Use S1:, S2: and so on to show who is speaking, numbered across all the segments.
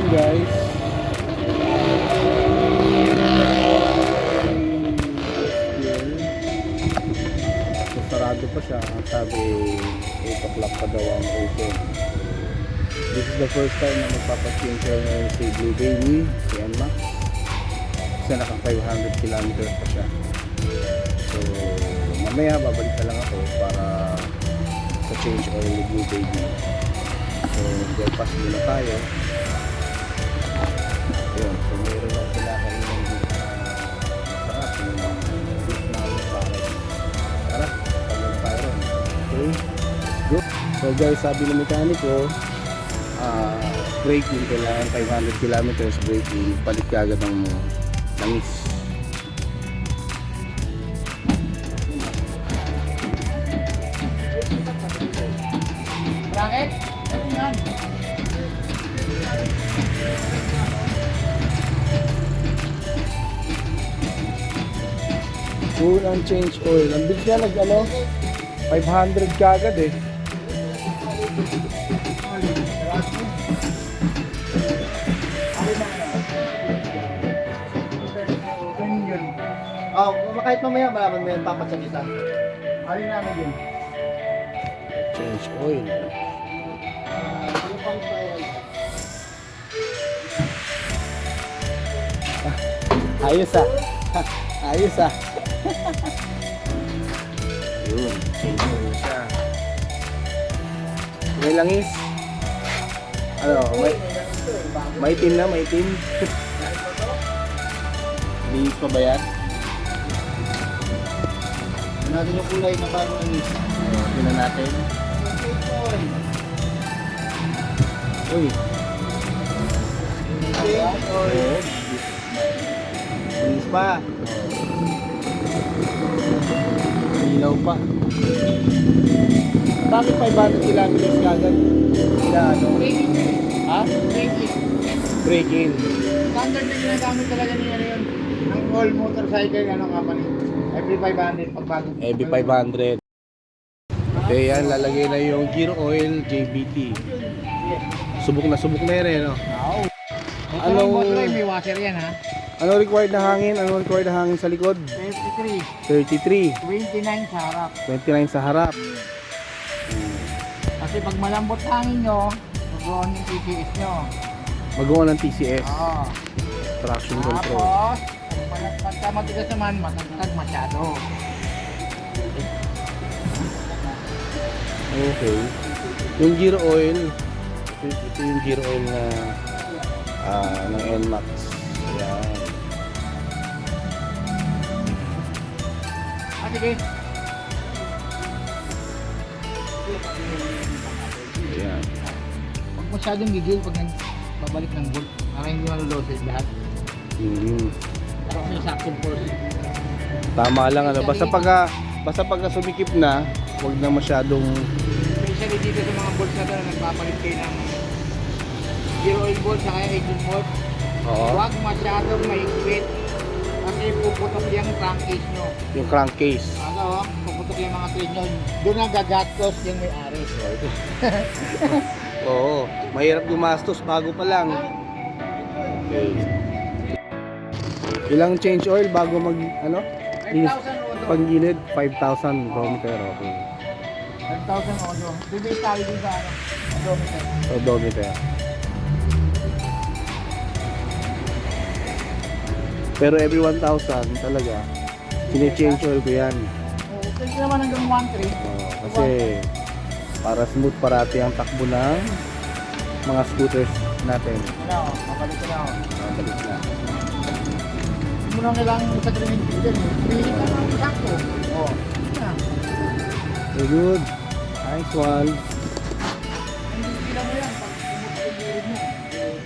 S1: guys. So sarado pa siya. Sabi 8 o'clock pa daw ang open. This is the first time na magpapachange ngayon si Blue Baby, si NMAX. Kasi naka 500 kilometers pa siya. So mamaya babalik na lang ako para sa change oil ni Blue Baby. So bypass muna tayo. Ayun, so meron lang sila kanina masarap yung beef na bakit. Tara, pagod tayo ron. Okay, go. So guys, sabi ng mekaniko, braking kailangan 500 kilometers braking, palit ka agad ng langis.
S2: Bakit? Ano yan?
S1: Full and change oil. Ang bilis niya 500 kagad eh.
S2: Oh, kahit mamaya malaman mo yan, papatsagitan. Alin namin yun?
S1: Change oil. Ayos ah. Ayos ah. Yun, change oil siya. May langis. Ano, may tin na, may tin. Linis pa ba yan?
S2: Natin yung kulay na bago ang is.
S1: Tingnan natin. Uy. Linis pa. Ilaw pa. Bakit 500 kilometers kagad? Na ano? Ha? Break-in.
S2: Standard na ginagamit talaga niya yun. Ang all motorcycle company. Every 500 pagbago.
S1: Every 500. Okay, yan. Lalagay na yung gear oil JBT. Subok na yan eh, no?
S2: Wow.
S1: Anong-
S2: May washer yan ha?
S1: Ano required na hangin? Ano required na hangin sa likod?
S2: 33.
S1: 33.
S2: 29 sa harap.
S1: 29 sa harap.
S2: Kasi pag malambot hangin nyo, mag-on yung TCS nyo.
S1: Magawa ng TCS.
S2: Oo.
S1: Traction control.
S2: Tapos, pagka matigas naman, matagtag masyado.
S1: Okay. Yung gear oil, ito yung gear oil na ng NMAX. Yan.
S2: Sige.
S1: Yan.
S2: Huwag masyadong gigil pag babalik ng bolt. Para hindi maluloses lahat. Para may saktong force.
S1: Tama lang ano. Basta pagka sumikip na, huwag na masyadong
S2: Especially dito sa mga bolts na ito na nagpapalit kayo ng gear oil bolt sa kaya engine bolt. Huwag masyadong maigpit. Kasi puputok yung crankcase nyo.
S1: yung crankcase.
S2: Ano, puputok yung mga thread nyo. Doon ang gagatos yung may-ari.
S1: Oo. Mahirap gumastos bago pa lang. Okay. Ilang change oil bago mag ano?
S2: 5,000 odo.
S1: Panggilid 5,000 kilometer. Okay.
S2: 5,000 odo. Bibig tayo din sa ano, odometer.
S1: Odometer. Pero every 1,000 talaga sine-change oil ko yan.
S2: Kasi naman hanggang 1,300.
S1: Kasi para smooth parati ang takbo ng mga scooters natin.
S2: Ano, mabalik ko na ako.
S1: Mabalik na.
S2: Hindi mo na kailangan sa training dyan. Pili ka lang sakto. Oo. Yeah.
S1: Very good. Nice one.
S2: Hindi sila mo yan. Pag pumutuloy mo.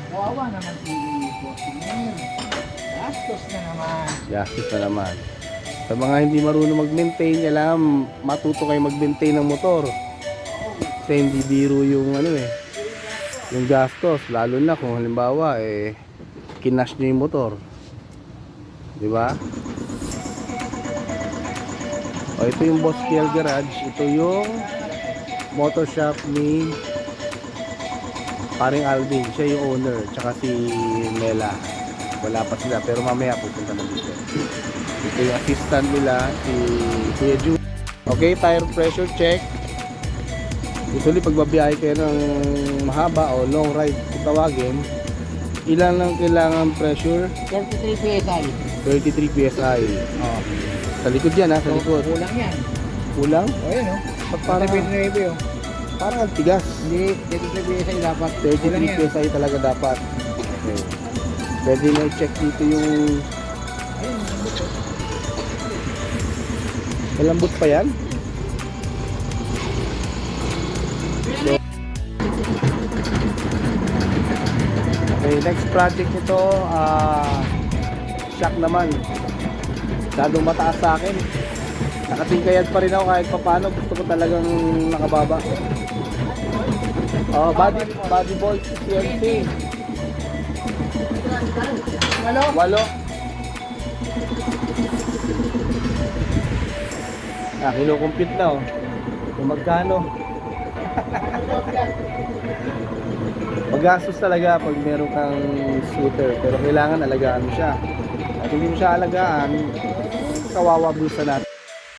S2: Kawawa naman si bossing ngayon. Gastos na naman.
S1: Gastos na naman. Sa mga hindi marunong mag-maintain, alam, matuto kayo mag-maintain ng motor. Kasi hindi biro yung ano eh, yung gastos, lalo na kung halimbawa kinash nyo yung motor. Di ba? O, ito yung Boss KL Garage, ito yung motor shop ni paring Alvin, siya yung owner, tsaka si Mela. Wala pa sila, pero mamaya pupunta na dito. Ito yung assistant nila, si Kuya Ju. Okay, tire pressure check. Usually pagbabiyahe kayo ng mahaba o long ride kung tawagin, ilan lang kailangan pressure?
S2: 33 PSI.
S1: 33 PSI. Oh. Sa likod yan ha, sa likod.
S2: Kulang yan.
S1: Kulang?
S2: O yan o.
S1: Ba't parang,
S2: 29 o.
S1: parang ang tigas.
S2: Hindi, 33 PSI dapat. Kulang
S1: 33
S2: yan.
S1: PSI talaga dapat. Okay. Pwede na i-check dito yung...
S2: Ayun, lambot o.
S1: Malambot pa yan? Okay, next project nito, shock naman. Masyadong mataas sa akin. Nakatingkayad pa rin ako kahit paano. Gusto ko talagang nakababa. Body ball CNC. Walo. Kinukumpute na oh. Kung magkano. Magastos talaga pag meron kang scooter, pero kailangan alagaan mo siya. At hindi mo siya alagaan, kawawa bulsa natin.